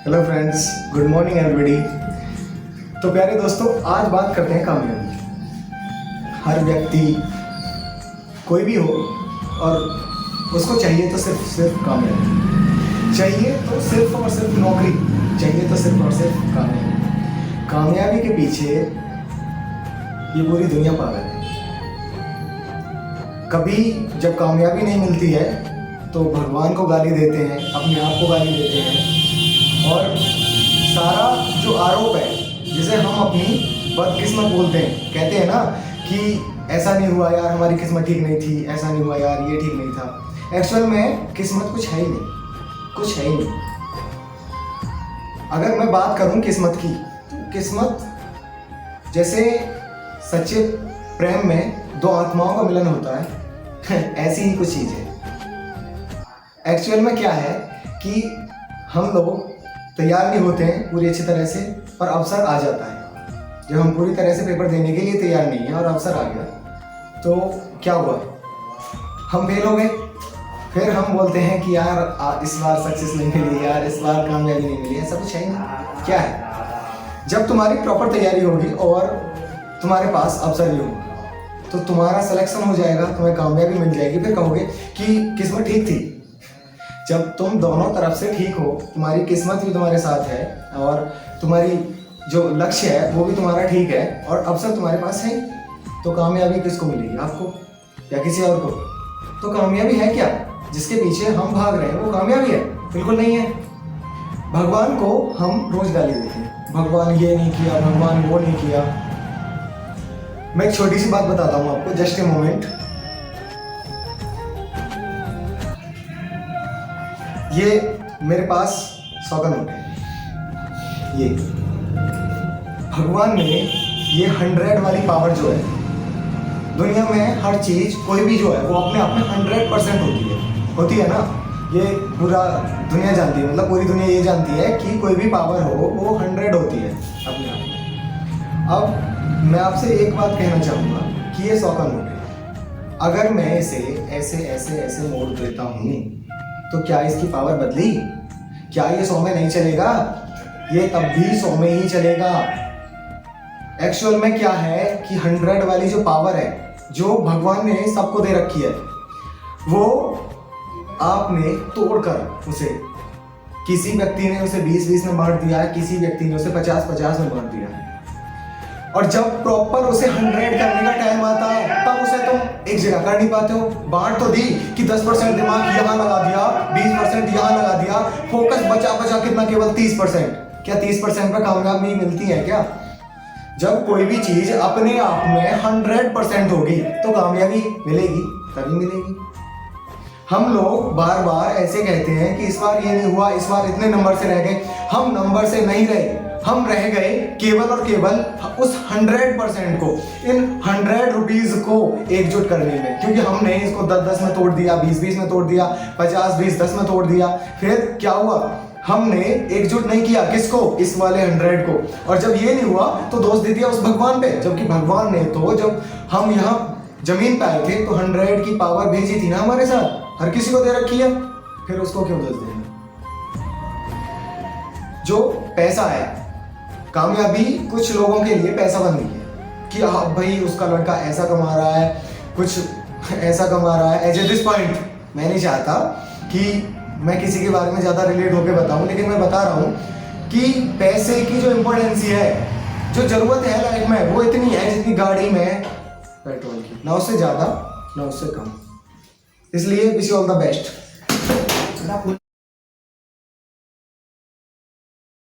Hello friends, good morning everybody. तो प्यारे दोस्तों, आज बात करते हैं कामयाबी। हर व्यक्ति कोई भी हो और उसको चाहिए तो सिर्फ कामयाबी चाहिए, तो सिर्फ और सिर्फ नौकरी चाहिए, तो सिर्फ और सिर्फ कामयाबी। कामयाबी के पीछे ये पूरी दुनिया पागल है। कभी जब कामयाबी नहीं मिलती है तो भगवान को गाली देते हैं, अपने आप को गाली देते हैं, और सारा जो आरोप है जिसे हम अपनी बदकिस्मत बोलते हैं, कहते हैं ना कि ऐसा नहीं हुआ यार, हमारी किस्मत ठीक नहीं थी, ऐसा नहीं हुआ यार, ये ठीक नहीं था। एक्चुअल में किस्मत कुछ है ही नहीं, कुछ है ही नहीं। अगर मैं बात करूं किस्मत की, तो किस्मत जैसे सच्चे प्रेम में दो आत्माओं का मिलन होता है ऐसी ही कुछ चीज़ है। एक्चुअल में क्या है कि हम लोग तैयार नहीं होते हैं पूरी अच्छी तरह से, पर अवसर आ जाता है। जब हम पूरी तरह से पेपर देने के लिए तैयार नहीं है और अवसर आ गया, तो क्या हुआ, हम फेल हो गए। फिर हम बोलते हैं कि यार इस बार सक्सेस नहीं मिली, यार इस बार कामयाबी नहीं मिली। ऐसा कुछ है नहीं। क्या है, जब तुम्हारी प्रॉपर तैयारी होगी और तुम्हारे पास अवसर भी होगा, तो तुम्हारा सिलेक्शन हो जाएगा, तुम्हें कामयाबी मिल जाएगी। फिर कहोगे कि किस्मत ठीक थी। जब तुम दोनों तरफ से ठीक हो, तुम्हारी किस्मत भी तुम्हारे साथ है और तुम्हारी जो लक्ष्य है वो भी तुम्हारा ठीक है और अवसर तुम्हारे पास है, तो कामयाबी किसको मिलेगी, आपको या किसी और को? तो कामयाबी है क्या? जिसके पीछे हम भाग रहे हैं वो कामयाबी है? बिल्कुल नहीं है। भगवान को हम रोज गाली देते हैं, भगवान ये नहीं किया, भगवान वो नहीं किया। मैं एक छोटी सी बात बताता हूँ आपको, जस्ट ए मोमेंट। ये मेरे पास 100 का नोट है। ये भगवान ने ये 100 वाली पावर जो है, दुनिया में हर चीज कोई भी जो है वो अपने आप में 100% होती है ना। ये पूरा दुनिया जानती है, मतलब पूरी दुनिया ये जानती है कि कोई भी पावर हो वो 100 होती है अपने आप में। अब मैं आपसे एक बात कहना चाहूँगा कि ये 100 का नोट है। अगर मैं इसे ऐसे ऐसे ऐसे मोड़ देता हूँ तो क्या इसकी पावर बदली? क्या ये 100 में नहीं चलेगा? ये तब भी 100 में ही चलेगा। एक्चुअल में क्या है कि 100 वाली जो पावर है, जो भगवान ने सबको दे रखी है, वो आपने तोड़कर उसे, किसी व्यक्ति ने उसे 20-20 में बांट दिया है, किसी व्यक्ति ने उसे 50-50 में बांट दिया है। और जब प्रॉपर उसे 100 करने का टाइम आता है, तब उसे तुम एक जगह कर नहीं पाते हो। बांट तो दी कि 10% दिमाग यहाँ लगा दिया, 20% यहाँ लगा दिया, फोकस बचा कितना, केवल 30%। क्या 30% पर कामयाबी मिलती है क्या? जब कोई भी चीज अपने आप में 100% होगी तो कामयाबी मिलेगी, तभी मिलेगी। हम लोग बार बार ऐसे कहते हैं कि इस बार ये नहीं हुआ, इस बार इतने नंबर से रह गए। हम नंबर से नहीं रहे, हम रह गए केवल और केवल उस 100% को, इन 100 रुपीज को एकजुट करने में। क्योंकि हमने इसको 10-10 में तोड़ दिया, 20-20 में तोड़ दिया, 50-20-10 में तोड़ दिया। फिर क्या हुआ, हमने एकजुट नहीं किया किसको, इस वाले 100 को। और जब ये नहीं हुआ तो दोष दे दिया उस भगवान पे, जबकि भगवान ने तो जब हम यहाँ जमीन पे आए थे तो 100 की पावर भेजी थी ना हमारे साथ, हर किसी को दे रखी है। फिर उसको क्यों दोष देना? जो पैसा है, कामयाबी कुछ लोगों के लिए पैसा बन गई है कि हाँ भाई उसका लड़का ऐसा कमा रहा है, कुछ ऐसा कमा रहा है। एज ए दिस पॉइंट मैं नहीं चाहता कि मैं किसी के बारे में ज़्यादा रिलेट होकर बताऊं, लेकिन मैं बता रहा हूं कि पैसे की जो इम्पोर्टेंसी है, जो ज़रूरत है लाइफ में, वो इतनी है जितनी गाड़ी में पेट्रोल की, ना उससे ज़्यादा ना उससे कम। इसलिए wish you all the best.